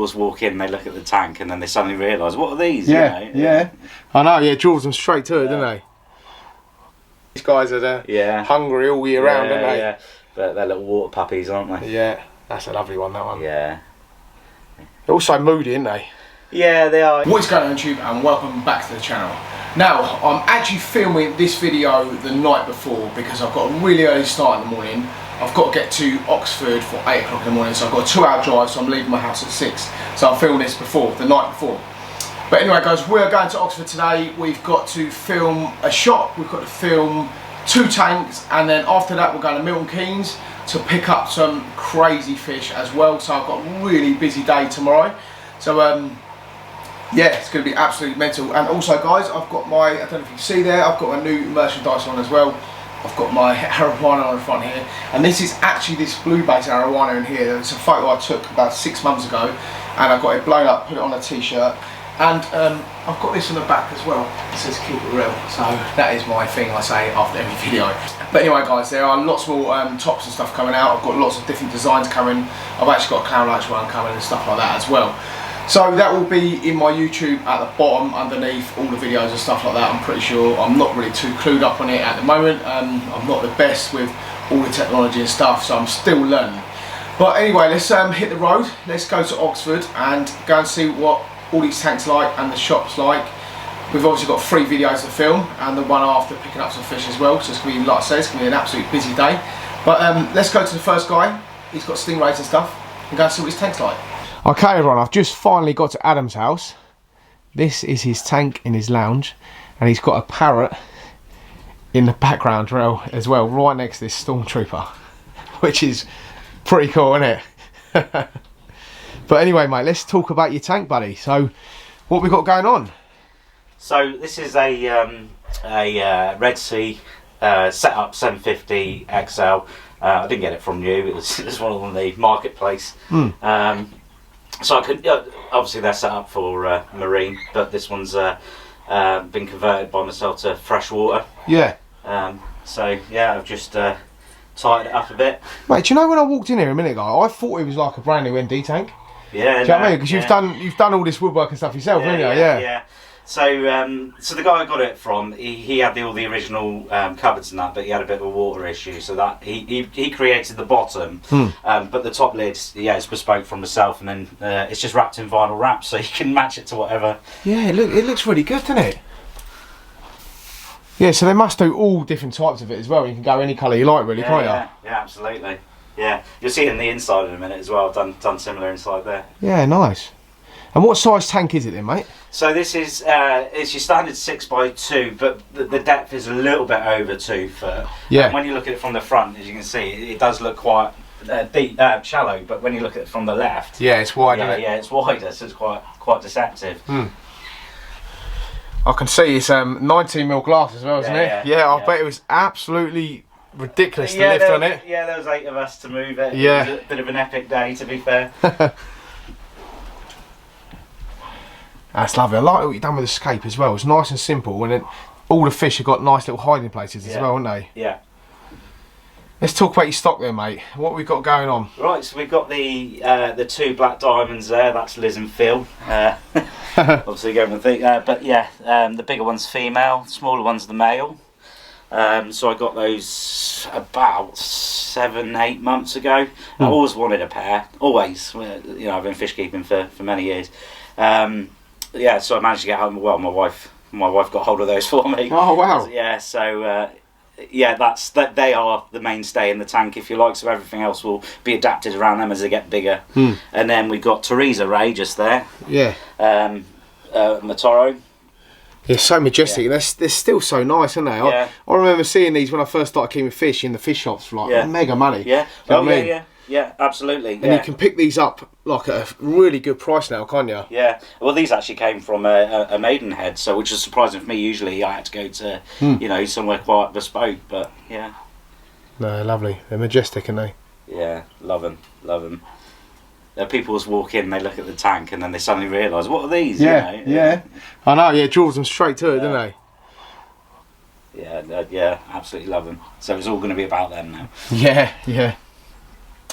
people's walk in, they look at the tank, and then they suddenly realise, what are these? Yeah, you know? yeah. I know, yeah, draws them straight to it, don't they? These guys are hungry all year round, aren't they? Yeah, but they're little water puppies, aren't they? Yeah, that's a lovely one, that one. Yeah. They're also moody, aren't they? Yeah, they are. What is going on YouTube, and welcome back to the channel. Now, I'm actually filming this video the night before because I've got a really early start in the morning. I've got to get to Oxford for 8 o'clock in the morning, so I've got a 2-hour drive, so I'm leaving my house at 6. So I'm filming this the night before. But anyway guys, we're going to Oxford today. We've got to film a shop, we've got to film 2 tanks, and then after that we're going to Milton Keynes to pick up some crazy fish as well. So I've got a really busy day tomorrow. So yeah, it's going to be absolutely mental. And also guys, I've got my, I don't know if you can see there, I've got my new merchandise on as well. I've got my arowana on the front here, and this is actually this blue base arowana in here. It's a photo I took about 6 months ago, and I got it blown up, put it on a t-shirt, and I've got this on the back as well. It says keep it real, so that is my thing I say after every video. But anyway guys, there are lots more tops and stuff coming out. I've got lots of different designs coming. I've actually got a clown lights one coming and stuff like that as well. So that will be in my YouTube at the bottom underneath all the videos and stuff like that. I'm pretty sure. I'm not really too clued up on it at the moment. I'm not the best with all the technology and stuff, so I'm still learning. But anyway, let's hit the road. Let's go to Oxford and go and see what all these tanks like and the shops like. We've obviously got 3 videos to film and the one after picking up some fish as well. So it's going to be, like I said, it's going to be an absolute busy day. But let's go to the first guy. He's got stingrays and stuff, and go and see what his tank's like. Okay everyone, I've just finally got to Adam's house. This is his tank in his lounge, and he's got a parrot in the background as well, right next to this stormtrooper, which is pretty cool, isn't it? But anyway mate, let's talk about your tank, buddy. So what we got going on? So this is a Red Sea setup 750 XL. I didn't get it from you, it was one on the marketplace. So I could, obviously they're set up for marine, but this one's been converted by myself to freshwater. Yeah. So yeah, I've just tightened it up a bit. Mate, do you know when I walked in here a minute ago, I thought it was like a brand new ND tank. Yeah. Do you know what I mean? Because you've done all this woodwork and stuff yourself, haven't you? Yeah. So so the guy I got it from, he had all the original cupboards and that, but he had a bit of a water issue, so that he created the bottom, but the top lid, yeah, it's bespoke from myself, and then it's just wrapped in vinyl wrap, so you can match it to whatever. Yeah, it looks really good, doesn't it? Yeah, so they must do all different types of it as well. You can go any colour you like, really, can't you? Yeah, absolutely. Yeah, you'll see it in the inside in a minute as well. I've done similar inside there. Yeah, nice. And what size tank is it then, mate? So this is it's your standard 6x2, but the depth is a little bit over 2 foot. Yeah. And when you look at it from the front, as you can see, it does look quite deep, shallow. But when you look at it from the left, yeah, it's wider. Yeah, it's wider, so it's quite deceptive. I can see it's 19mm glass as well, isn't it? Yeah, I bet it was absolutely ridiculous to lift on it. Yeah, there was 8 of us to move it. Yeah. It was a bit of an epic day, to be fair. That's lovely. I like what you've done with Escape as well. It's nice and simple, and all the fish have got nice little hiding places as well, haven't they? Yeah. Let's talk about your stock there, mate. What have we got going on? Right, so we've got the 2 black diamonds there. That's Liz and Phil. Obviously, going to think, but yeah, the bigger one's female, the smaller one's the male. So I got those about 7-8 months ago. I always wanted a pair, always. You know, I've been fish keeping for many years. Yeah, so I managed to get home. Well, my wife got hold of those for me. Oh wow! Yeah, so yeah, they are the mainstay in the tank, if you like. So everything else will be adapted around them as they get bigger. And then we've got Teresa Ray just there. Yeah. Matoro. They're so majestic. Yeah. They're still so nice, aren't they? Yeah. I remember seeing these when I first started keeping fish in the fish shops for like mega money. Yeah. You know what I mean? Yeah, absolutely. And you can pick these up like at a really good price now, can't you? Yeah. Well, these actually came from a Maidenhead, so which is surprising for me. Usually, I had to go to you know, somewhere quite bespoke, but yeah. No, lovely. They're majestic, aren't they? Yeah, love them. People just walk in, they look at the tank, and then they suddenly realise, what are these? Yeah, you know? Yeah. I know. Yeah, draws them straight to it, don't they? Yeah, absolutely love them. So it's all going to be about them now. Yeah.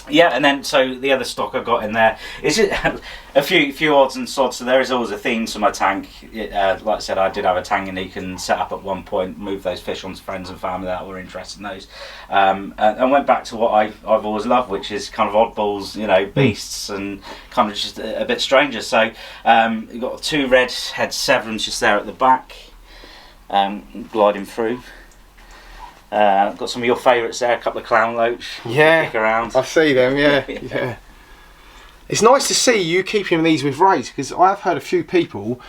Yeah, and then so the other stock I've got in there is a few odds and sods. So there is always a theme to my tank. Like I said, I did have a tank and you can set up at one point, move those fish on to friends and family that were interested in those, and went back to what I've always loved, which is kind of oddballs, you know, beasts and kind of just a bit stranger. So you've got 2 red head Severns just there at the back, gliding through. Got some of your favourites there, a couple of clown loach. Yeah, kick around. I see them. Yeah, yeah. It's nice to see you keeping these with rays, because I've heard a few people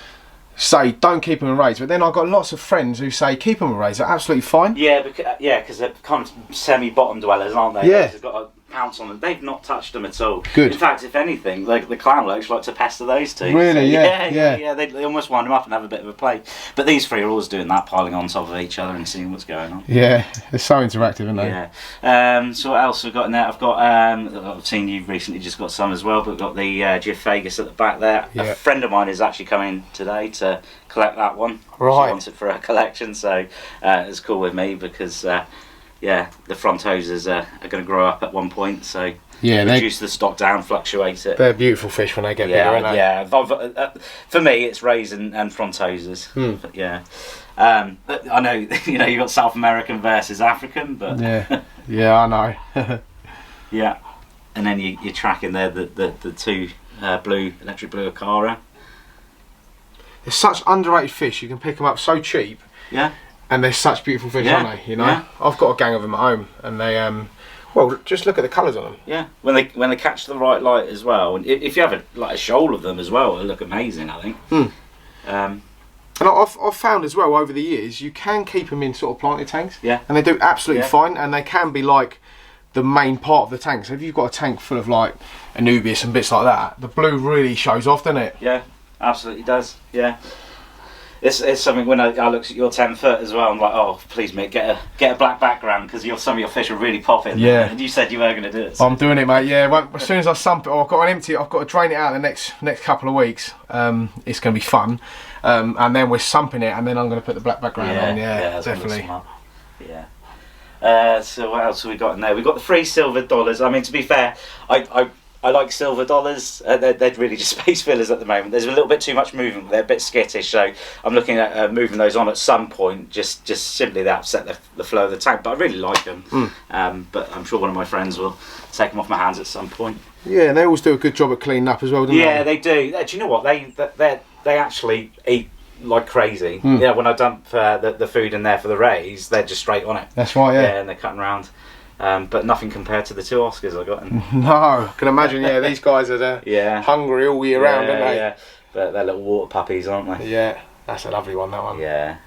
say don't keep them in rays, but then I've got lots of friends who say keep them in rays. They're absolutely fine. Yeah, because they're kind of semi-bottom dwellers, aren't they? Yeah. They've got a pounce on them. They've not touched them at all. Good. In fact, if anything, the clown loach like to pester those two. Really? So, Yeah. They almost wind them up and have a bit of a play. But these 3 are always doing that, piling on top of each other and seeing what's going on. Yeah, they're so interactive, aren't they? Yeah. So what else have we got in there? I've got. I've seen you've recently just got some as well, but we've got the Geophagus at the back there. Yeah. A friend of mine is actually coming today to collect that one. Right. She wants it for her collection, so it's cool with me because the front hoses are going to grow up at one point, so reduce the stock down, fluctuate it. They're beautiful fish when they get bigger, aren't they? Yeah. For me, it's rays and front hoses. But yeah. I know you've got South American versus African, but yeah, I know. Yeah, and then you're tracking there the 2 electric blue Acara. They're such underrated fish. You can pick them up so cheap. Yeah. And they're such beautiful fish, aren't they? You know, I've got a gang of them at home, and they well, just look at the colours on them. Yeah, when they catch the right light as well, and if you have a shoal of them as well, they look amazing, I think. And I've found as well over the years, you can keep them in sort of planted tanks. Yeah. And they do absolutely fine, and they can be like the main part of the tank. So if you've got a tank full of like Anubias and bits like that, the blue really shows off, doesn't it? Yeah, absolutely does. Yeah. It's something when I looked at your 10 foot as well, I'm like, oh please mate, get a black background because some of your fish are really popping. Yeah. And you said you were going to do it. So. I'm doing it, mate. Yeah. Well, as soon as I sump it, I've got to drain it out in the next couple of weeks. It's going to be fun. And then we're sumping it, and then I'm going to put the black background on. Yeah, definitely. Yeah. So what else have we got in there? We've got the 3 silver dollars. I mean, to be fair, I like silver dollars. They're really just space fillers at the moment. There's a little bit too much movement. They're a bit skittish, so I'm looking at moving those on at some point. Just simply to upset the flow of the tank. But I really like them. But I'm sure one of my friends will take them off my hands at some point. Yeah, and they always do a good job at cleaning up as well, don't they? Yeah, they do. Do you know what? They actually eat like crazy. Yeah, when I dump the food in there for the rays, they're just straight on it. That's right. Yeah. Yeah, and they're cutting around. But nothing compared to the 2 Oscars I got in. No, I can imagine. Yeah, these guys are hungry all year round, aren't they? Yeah, but they're little water puppies, aren't they? Yeah, that's a lovely one. That one. Yeah.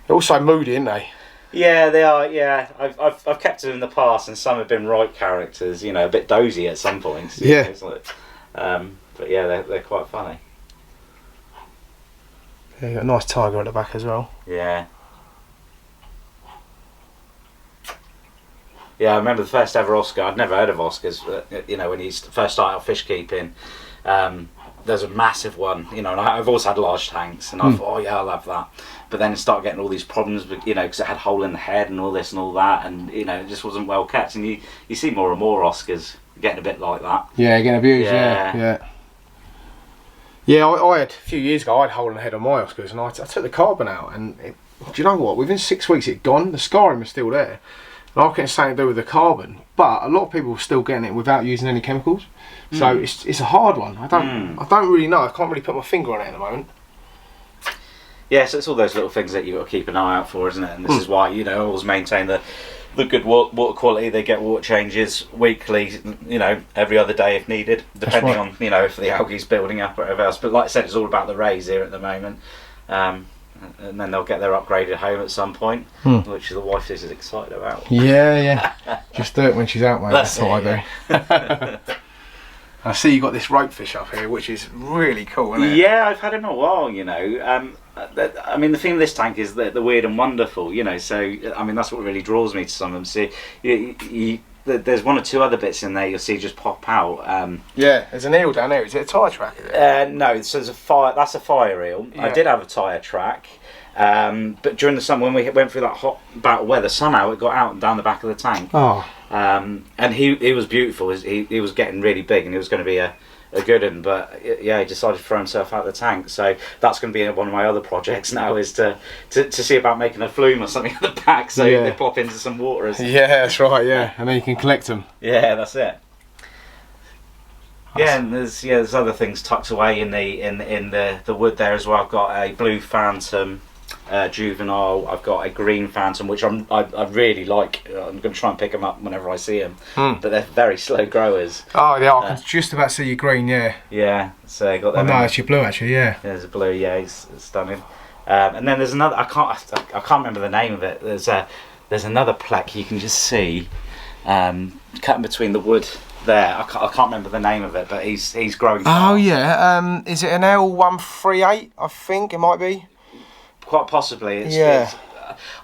They're also moody, aren't they? Yeah, they are. Yeah, I've kept them in the past, and some have been right characters. You know, a bit dozy at some points. Yeah. But yeah, they're quite funny. Yeah, you got a nice tiger at the back as well. Yeah. Yeah, I remember the first ever Oscar. I'd never heard of Oscars, but, when he first started out fish keeping, there's a massive one, and I've always had large tanks, and I thought, oh yeah, I'll have that. But then it started getting all these problems, because it had a hole in the head and all this and all that, and, it just wasn't well kept. And you see more and more Oscars getting a bit like that. Yeah, getting abused, yeah. Yeah, I had, a few years ago, I had a hole in the head on my Oscars, and I took the carbon out, and do you know what? Within 6 weeks it'd gone, the scarring was still there. And I reckon it's something to do with the carbon, but a lot of people are still getting it without using any chemicals. So it's a hard one. I don't really know. I can't really put my finger on it at the moment. Yeah, so it's all those little things that you've got to keep an eye out for, isn't it? And this is why always maintain the good water quality. They get water changes weekly, every other day if needed, depending on if the algae's building up or whatever else. But like I said, it's all about the rays here at the moment. And then they'll get their upgraded home at some point, which the wife is excited about. Yeah. Just do it when she's out, mate. That's what I do. I see you got this rope fish up here, which is really cool, isn't it? Yeah, I've had it in a while, I mean, the theme of this tank is the weird and wonderful, so, I mean, that's what really draws me to some of them. See, there's 1 or 2 other bits in there you'll see just pop out. Yeah, there's an eel down there. Is it a tyre track? Is it? No, so there's that's a fire eel. Yeah. I did have a tyre track. But during the summer, when we went through that hot bout of weather, somehow it got out and down the back of the tank. Oh. And he was beautiful. He was getting really big, and he was going to be a good one. But yeah, he decided to throw himself out the tank. So that's going to be one of my other projects now, is to see about making a flume or something at the back, so they pop into some water. Yeah, that's right. Yeah, and then you can collect them. Yeah, that's it. Yeah, and there's other things tucked away in the wood there as well. I've got a blue phantom juvenile. I've got a green phantom, which I really like. I'm going to try and pick them up whenever I see them, but they're very slow growers. Oh yeah, I can just about see your green. Yeah. Yeah, so I got that. Oh no, it's your blue actually. Yeah. There's a blue. Yeah, it's stunning. And then there's another. I can't remember the name of it. There's another plaque you can just see, cutting between the wood. There, I can't remember the name of it, but he's growing fast. Oh yeah, is it an L138? I think it might be. Quite possibly. It's,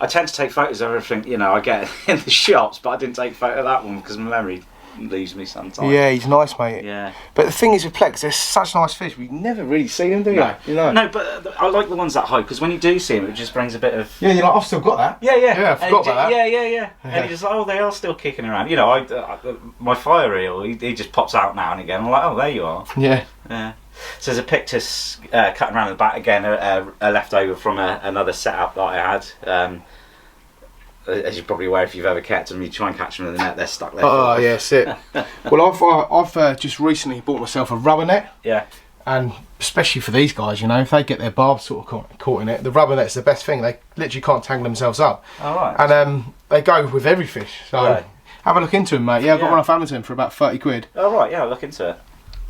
I tend to take photos of everything, you know, I get in the shops, but I didn't take a photo of that one because my memory leaves me sometimes. Yeah, he's nice, mate. Yeah. But the thing is with plex, they're such nice fish. We never really see them, do you? No. You know? No, but I like the ones that high, because when you do see them, it just brings a bit of... Yeah, you're like, I've still got that. Yeah. Yeah, I forgot about that. Yeah. And you're just like, oh, they are still kicking around. You know, my fire reel, he just pops out now and again. I'm like, oh, there you are. Yeah. Yeah. So there's a pictus cutting around the back again, a leftover from another setup that I had. As you're probably aware, if you've ever kept them, you try and catch them in the net, they're stuck there. Oh yeah, that's it. Well, I've just recently bought myself a rubber net. Yeah. And especially for these guys, you know, if they get their barbs sort of caught in it, the rubber net's the best thing. They literally can't tangle themselves up. All right. And they go with every fish. So have a look into them, mate. Yeah, I've got one off Amazon for about 30 quid. Oh right, yeah, I'll look into it.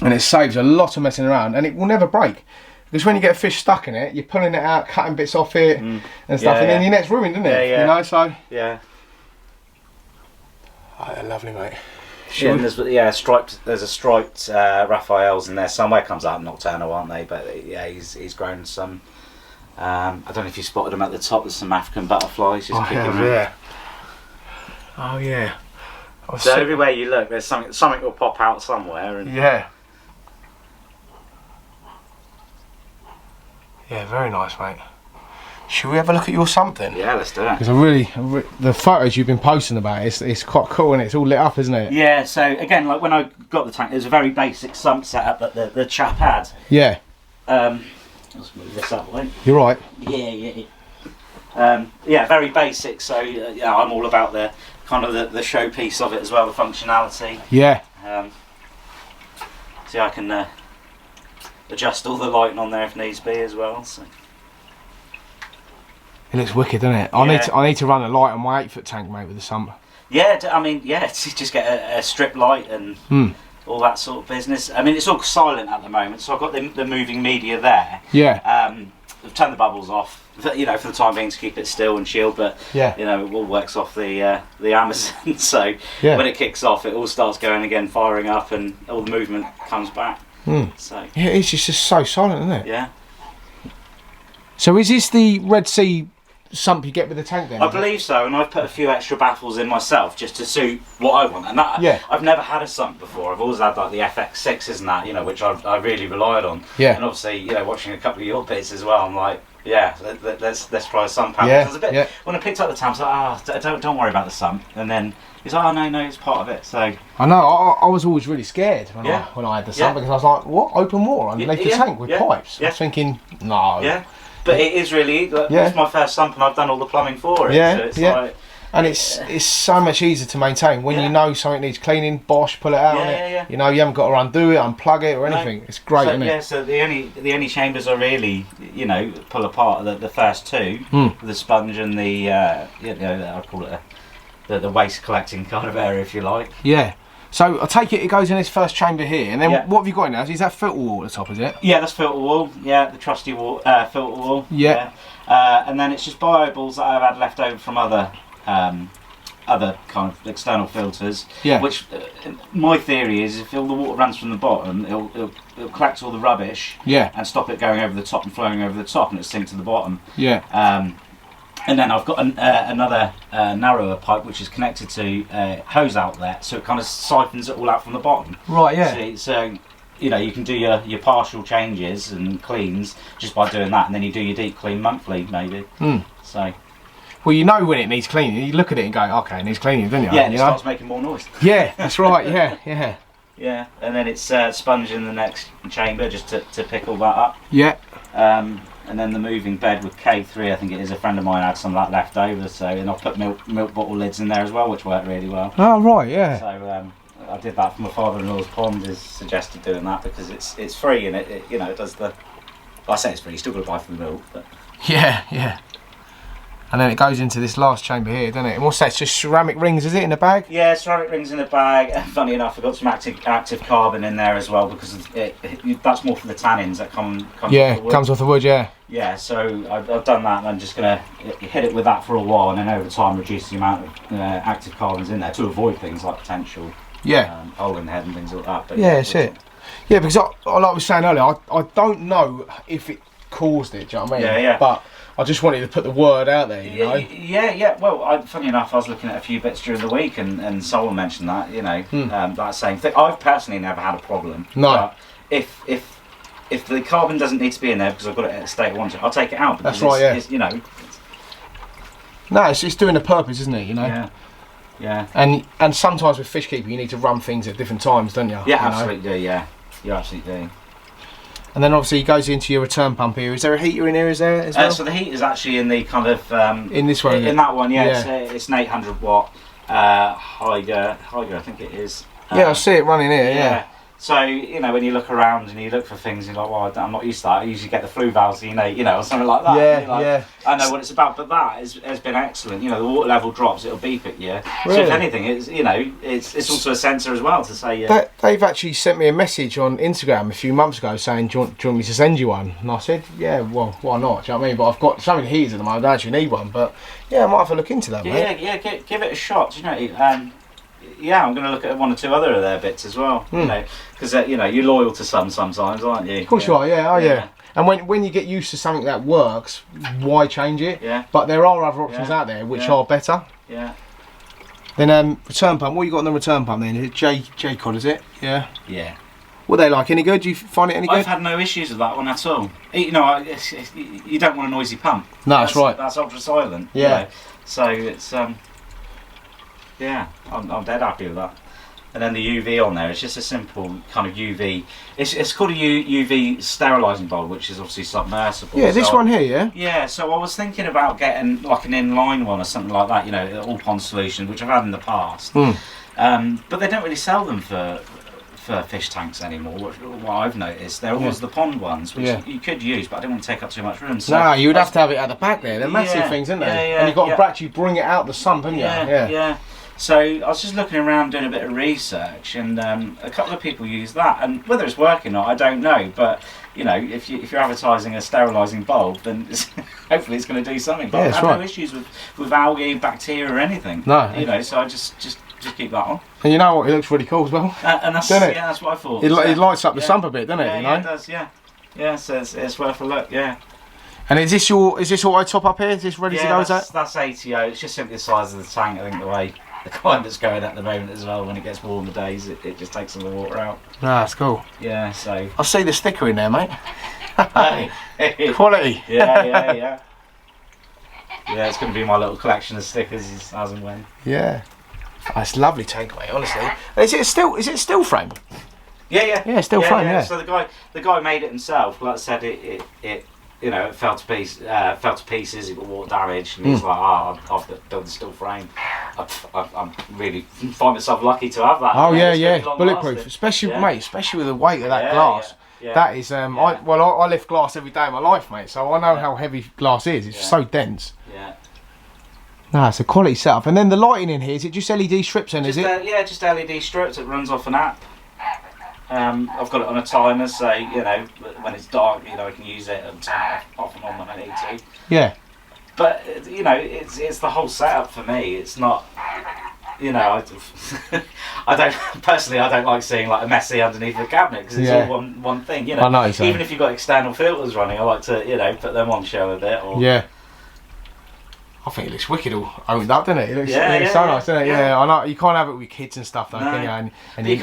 And it saves a lot of messing around, and it will never break. Because when you get a fish stuck in it, you're pulling it out, cutting bits off it and stuff, and then your net's ruined, isn't it? Yeah. You know, so... Yeah. Oh, they're lovely, mate. Yeah, and there's a striped Raphael's in there somewhere. Comes out nocturnal, aren't they? But yeah, he's grown some. I don't know if you spotted them at the top. There's some African butterflies just kicking around. Yeah. Oh yeah. So everywhere you look, there's something will pop out somewhere. And yeah. Yeah, very nice, mate. Should we have a look at your something? Yeah, let's do it. Because the photos you've been posting about it's quite cool, and it's all lit up, isn't it? Yeah. So again, like when I got the tank, it was a very basic sump setup that the chap had. Yeah. Let's move this up, wait. You're right. Yeah. Yeah, very basic. So yeah, I'm all about the kind of the showpiece of it as well, the functionality. Yeah. See, I can adjust all the lighting on there if needs be as well. So. It looks wicked, doesn't it? I need to run a light on my 8-foot tank, mate, with the sump. Yeah, I mean, yeah, just get a strip light and all that sort of business. I mean, it's all silent at the moment, so I've got the moving media there. Yeah. I've turned the bubbles off, you know, for the time being to keep it still and shield, but you know, it all works off the Amazon. So when it kicks off, it all starts going again, firing up, and all the movement comes back. So yeah, it's just so silent, isn't it? Yeah. So is this the Red Sea sump you get with the tank then? I believe so, and I've put a few extra baffles in myself just to suit what I want. And that, I've never had a sump before. I've always had like the FX6s and that, you know, which I really relied on. Yeah. And obviously, you know, watching a couple of your bits as well, I'm like, yeah, let's try a sump out. Yeah. When I picked up the tank, I was like, don't worry about the sump. And then he's like, oh no, it's part of it. So I know. I was always really scared when I had the sump because I was like, what? Open water underneath the tank with pipes? I was thinking, no. Yeah. But it is really, it's my first sump and I've done all the plumbing for it. Yeah, so it's like, and it's so much easier to maintain when you know something needs cleaning. Bosh, pull it out. You know, you haven't got to undo it, unplug it, or anything. It's great, isn't it? Yeah. So the only chambers I really, you know, pull apart are the first two, the sponge and the, you know, I call it the waste collecting kind of area, if you like. Yeah. So I take it goes in this first chamber here, and then what have you got in there? Is that filter wall at the top, is it? Yeah, that's filter wall. Yeah, the trusty wall, filter wall. Yeah. And then it's just bioballs that I've had left over from other kind of external filters. Yeah. Which my theory is, if all the water runs from the bottom, it'll collect all the rubbish. Yeah. And stop it going over the top and flowing over the top, and it'll sink to the bottom. Yeah. And then I've got another narrower pipe which is connected to a hose outlet, so it kind of siphons it all out from the bottom. Right, yeah. So you know, you can do your partial changes and cleans just by doing that, and then you do your deep clean monthly maybe. So. Well, you know when it needs cleaning. You look at it and go, okay, it needs cleaning, don't you? Yeah, and it starts making more noise. Yeah, that's right. Yeah. Yeah, and then it's sponge in the next chamber just to pick all that up. Yeah. And then the moving bed with K3, I think it is, a friend of mine had some of that left over, so, and I'll put milk bottle lids in there as well, which worked really well. Oh, right, yeah. So I did that for my father-in-law's pond, is suggested doing that because it's free, and it you know, it does the, well, I say it's free, you still got to buy for the milk, but. Yeah. And then it goes into this last chamber here, doesn't it? And what's that? It's just ceramic rings, is it, in the bag? Yeah, ceramic rings in the bag. And funny enough, I've got some active carbon in there as well because that's more for the tannins that come off the wood. Comes off the wood, yeah. Yeah, so I've done that, and I'm just going to hit it with that for a while, and then over time reduce the amount of active carbons in there to avoid things like potential hole in the head and things like that. But yeah, that's it. Yeah, because like I was saying earlier, I don't know if it caused it, do you know what I mean? Yeah. But I just wanted to put the word out there, you know? Yeah. Well, funny enough, I was looking at a few bits during the week, and someone mentioned that, you know, that same thing. I've personally never had a problem. No. But if the carbon doesn't need to be in there because I've got it at a state I want it, I'll take it out. That's right, yeah. It's, you know. No, it's doing a purpose, isn't it, you know? Yeah. And sometimes with fish keeping, you need to run things at different times, don't you? Yeah, absolutely, yeah. You absolutely do. And then obviously it goes into your return pump here. Is there a heater in here as well? So the heat is actually in the kind of in this one. In that one, yeah. It's an 800 watt Haiger, I think it is. Yeah, I see it running here. Yeah. So you know, when you look around and you look for things, you're like, well, I'm not used to that. I usually get the Fluval, so you know, or something like that. Yeah. I know what it's about, but that has been excellent. You know, the water level drops, it'll beep at you. Really? So if anything, it's also a sensor as well to say. They've actually sent me a message on Instagram a few months ago saying, do you want me to send you one? And I said, yeah, well, why not? Do you know what I mean? But I've got so many heaters at the moment, I don't actually need one. But yeah, I might have a look into that, mate. Yeah, give it a shot. Do you know? I'm going to look at one or two other of their bits as well. You know, because you're loyal to some sometimes, aren't you? Of course you are. Yeah. And when you get used to something that works, why change it? Yeah. But there are other options out there which are better. Yeah. Then return pump. What you got on the return pump then? J-Cod, is it? Yeah. Yeah. What they like? Any good? Do you find it any good? I've had no issues with that one at all. You know, you don't want a noisy pump. No, that's right. That's ultra silent. Yeah. You know? So it's I'm dead happy with that. And then the UV on there, it's just a simple kind of UV. It's called a UV sterilising bulb, which is obviously submersible. Yeah, this one here, yeah? Yeah, so I was thinking about getting like an inline one or something like that, you know, all pond solution, which I've had in the past. But they don't really sell them for fish tanks anymore, what I've noticed. They're always the pond ones, which you could use, but I don't want to take up too much room. So no, you would have to have it at the back there. They're massive things, aren't they? Yeah, and you've got to actually bring it out the sump, haven't you? Yeah. So I was just looking around doing a bit of research, and a couple of people use that, and whether it's working or not, I don't know. But you know, if you're advertising a sterilising bulb, then hopefully it's going to do something. But I've had no issues with algae, bacteria, or anything. No, you know, so I just keep that on. And you know what? It looks really cool as well. And that's that's what I thought. It lights up the sump a bit, doesn't it? Yeah, you know? It does. Yeah. So it's worth a look. Yeah. And is this auto top up here? Is this ready to go? That's ATO. It's just simply the size of the tank. I think the way the climate's going at the moment as well. When it gets warmer days, it just takes some of the water out. Ah, that's cool. Yeah. So I see the sticker in there, mate. Hey. Quality. Yeah. Yeah, it's going to be my little collection of stickers as and when. Yeah. That's a lovely tank, mate. Honestly, is it steel frame? Yeah, steel frame. Yeah. So the guy made it himself. Like I said, it you know, it fell to pieces. It got water damage, and he's like, I've built the steel frame. I'm really find myself lucky to have that. Oh yeah, bulletproof, especially with the weight of that glass. Yeah. That is, I lift glass every day of my life, mate. So I know how heavy glass is. It's so dense. Yeah. No, it's a quality setup. And then the lighting in here, is it just LED strips then, is it? Just LED strips. It runs off an app. I've got it on a timer, so you know when it's dark, you know I can use it and turn it off and on when I need to. Yeah. But you know, it's the whole setup for me. It's not, you know, I don't like seeing like a messy underneath the cabinet because it's all one thing. You know, I know, so. Even if you've got external filters running, I like to put them on show a bit. Or, yeah. I think it looks wicked all owned up, doesn't it? It looks so nice, doesn't it? Yeah. I know you can't have it with kids and stuff, though, No. can you? And you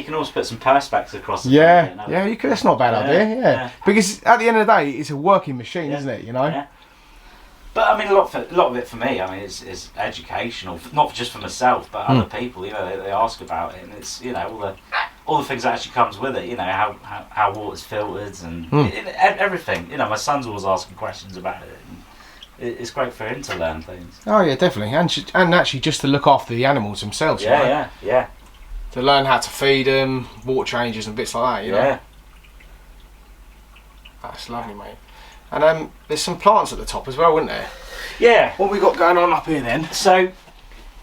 can also put some perspex across the front, you could. That's not a bad idea. Yeah. Because at the end of the day, it's a working machine, isn't it? You know. Yeah. But I mean, a lot of it for me, I mean, is educational, not just for myself, but other people. You know, they ask about it, and it's, you know, all the things that actually comes with it. You know, how water's filtered and everything. You know, my son's always asking questions about it. And it's great for him to learn things. Oh yeah, definitely, and actually just to look after the animals themselves. Yeah. To learn how to feed them, water changes and bits like that. You know? That's lovely, mate. And there's some plants at the top as well, isn't there? Yeah. What we got going on up here then? So,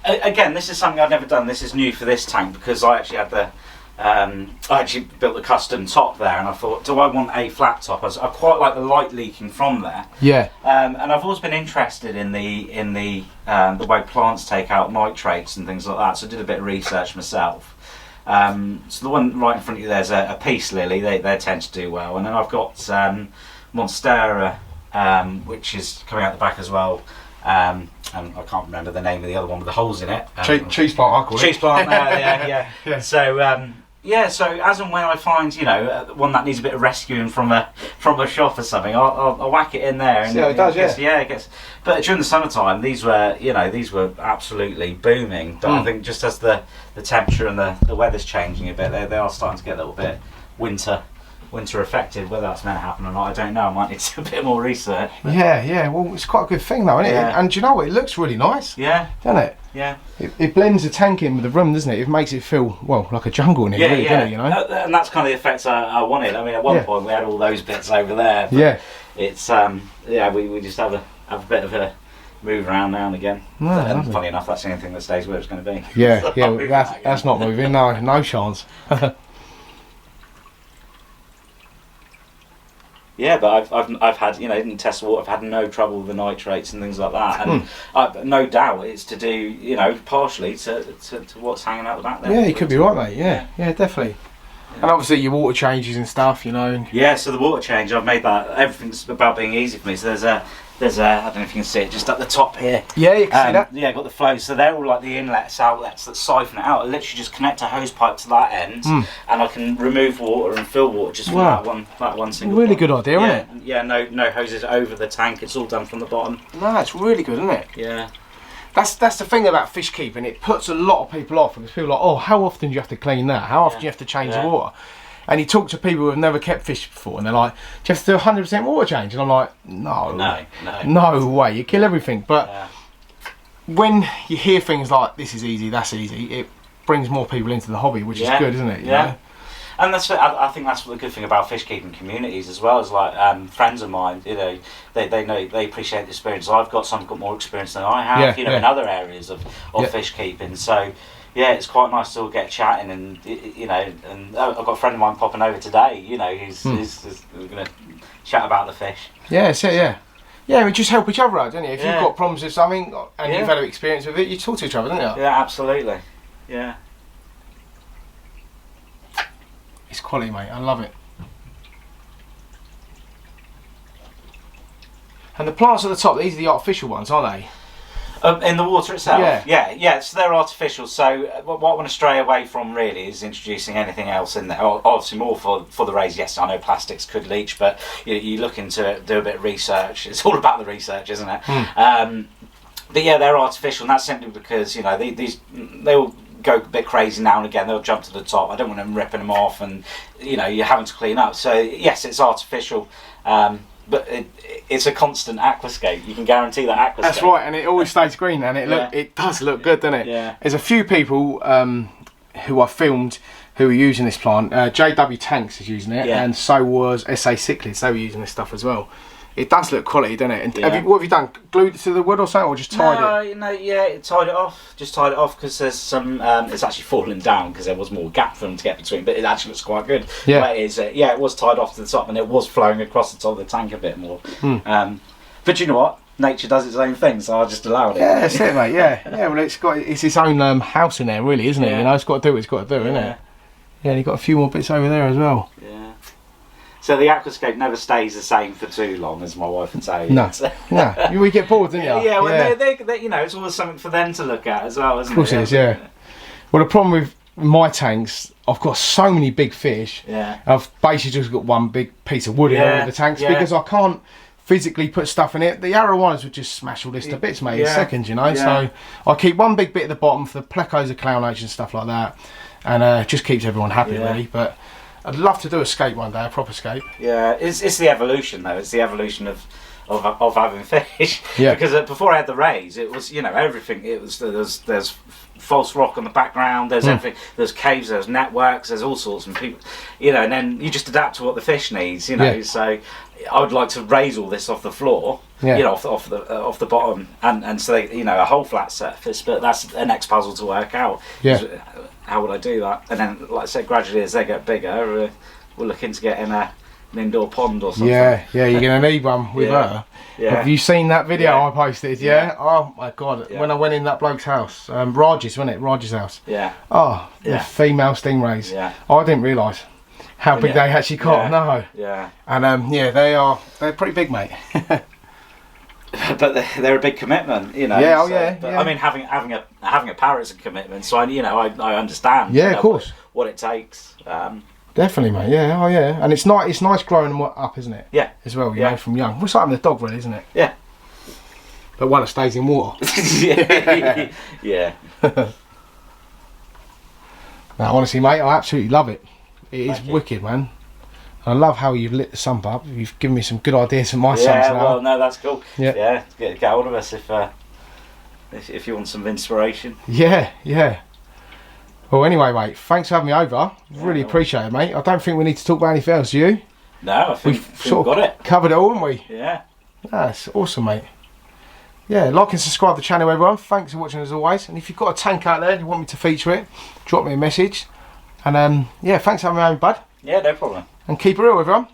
again, this is something I've never done. This is new for this tank because I actually had I actually built a custom top there, and I thought, do I want a flat top? I quite like the light leaking from there. Yeah. And I've always been interested in the way plants take out nitrates and things like that. So I did a bit of research myself. So the one right in front of you there's a peace lily. They tend to do well, and then I've got Monstera, which is coming out the back as well, and I can't remember the name of the other one with the holes in it. Cheese plant, I call it. Cheese plant, yeah. So, so as and when I find, you know, one that needs a bit of rescuing from a shop or something, I'll whack it in there. And see how it does, it gets. But during the summertime, these were absolutely booming. But I think just as the temperature and the weather's changing a bit, they are starting to get a little bit winter affected. Whether that's meant to happen or not, I don't know. I might need to do a bit more research. Yeah. Well, it's quite a good thing though, isn't it? And do you know what? It looks really nice. Yeah. Doesn't it? Yeah. It blends the tank in with the room, doesn't it? It makes it feel, well, like a jungle in here, really, doesn't it? You know. And that's kind of the effects I wanted. I mean, at one point we had all those bits over there. But it's we just have a bit of a move around now and again. And funny enough, that's the only thing that stays where it's going to be. Yeah. That's not moving. No chance. Yeah, but I've had, you know, in test the water, I've had no trouble with the nitrates and things like that, and no doubt it's to do, you know, partially to what's hanging out the back there. Yeah, you could be right, mate. Yeah, definitely. Yeah. And obviously your water changes and stuff, you know. Yeah, so the water change, I've made that. Everything's about being easy for me. So there's a I don't know if you can see it, just at the top here. Yeah, you can see that. Yeah, got the flows. So they're all like the inlets, outlets that siphon it out. I literally just connect a hose pipe to that end, and I can remove water and fill water just from that one single. Really pipe. Good idea, isn't it? Yeah, no hoses over the tank. It's all done from the bottom. No, it's really good, isn't it? Yeah. That's the thing about fish keeping. It puts a lot of people off because people are like, oh, how often do you have to clean that? How often do you have to change the water? And you talk to people who have never kept fish before, and they're like, do you have to do 100% water change? And I'm like, no way, you kill everything. But when you hear things like, this is easy, that's easy, it brings more people into the hobby, which is good, isn't it? You know? And that's I think that's the good thing about fish keeping communities as well. Is like friends of mine, you know, they know, they appreciate the experience. I've got more experience than I have, you know, in other areas of fish keeping. So. Yeah, it's quite nice to all get chatting, and you know, and I've got a friend of mine popping over today. You know, who's we're going to chat about the fish. Yeah, we just help each other out, don't you? If you've got problems with something and you've had an experience with it, you talk to each other, don't you? Yeah, absolutely. Yeah. It's quality, mate. I love it. And the plants at the top, these are the artificial ones, aren't they? In the water itself? Yeah, so they're artificial. So what I want to stray away from really is introducing anything else in there. Obviously more for the rays. Yes, I know plastics could leach, but you look into it, do a bit of research. It's all about the research, isn't it? But yeah, they're artificial, and that's simply because, you know, they all go a bit crazy now and again. They'll jump to the top. I don't want them ripping them off, and you know, you're having to clean up. So yes, it's artificial. But it's a constant aquascape. You can guarantee that aquascape. That's right, and it always stays green, and it does look good, doesn't it? Yeah. There's a few people who I filmed who are using this plant. JW Tanks is using it, and so was SA Cichlids. They were using this stuff as well. It does look quality, doesn't it? And what have you done? Glued it to the wood or something, or just tied it? No, tied it off. Just tied it off because there's some. It's actually falling down because there was more gap for them to get between. But it actually looks quite good. Yeah. But it was tied off to the top, and it was flowing across the top of the tank a bit more. But you know what? Nature does its own thing, so I just allowed it. Yeah, that's it, mate. Yeah. Well, it's its own house in there, really, isn't it? You know, it's got to do what it's got to do, isn't it? Yeah, and you've got a few more bits over there as well. Yeah. So the aquascape never stays the same for too long, as my wife would say. No, no. We get bored, don't you? Yeah, well, they, you know, it's always something for them to look at as well, isn't it? Of course it is, yeah. Well, the problem with my tanks, I've got so many big fish. Yeah. I've basically just got one big piece of wood in all of the tanks because I can't physically put stuff in it. The arowanas would just smash all this to bits, mate, in seconds, you know. Yeah. So I keep one big bit at the bottom for the plecos of clownage and stuff like that, and it just keeps everyone happy, really. But I'd love to do a scape one day, a proper scape. Yeah, it's the evolution though. It's the evolution of having fish. Yeah. Because before I had the rays, it was, you know, everything. It was there's false rock on the background. There's everything. There's caves. There's networks. There's all sorts of people. You know, and then you just adapt to what the fish needs. You know. Yeah. So I would like to raise all this off the floor. Yeah. You know, off the bottom, and so they, you know, a whole flat surface. But that's the next puzzle to work out. Yeah. How would I do that? And then, like I said, gradually as they get bigger, we're looking to get in an indoor pond or something. Yeah, yeah, you're going to need one with her. Yeah. Have you seen that video I posted? Yeah? Oh my God, when I went in that bloke's house, Raj's, wasn't it? Raj's house. Yeah. Oh, the female stingrays. Yeah. I didn't realise how big they actually got. No. Yeah. And they're pretty big, mate. But they're a big commitment, you know. Yeah, but, I mean, having a parrot's a commitment, so I understand. Yeah, of course. What it takes. Definitely, mate. Yeah, oh yeah. And it's nice growing them up, isn't it? Yeah. As well, you know, from young. Well, it's like having a dog, really, isn't it? Yeah. But one that stays in water. Yeah. Now, honestly, mate, I absolutely love it. It is Thank you. wicked, man. I love how you've lit the sump up. You've given me some good ideas for my sumps now. Well, no, that's cool. Yeah. Get hold of us if you want some inspiration. Yeah. Well, anyway, mate, thanks for having me over. Really appreciate it, mate. I don't think we need to talk about anything else, do you? No, I think We've sort of got it. covered it all, haven't we? Yeah. That's awesome, mate. Yeah, like and subscribe to the channel, everyone. Thanks for watching as always. And if you've got a tank out there and you want me to feature it, drop me a message. And yeah, thanks for having me over, bud. Yeah, no problem. And keep it real, everyone.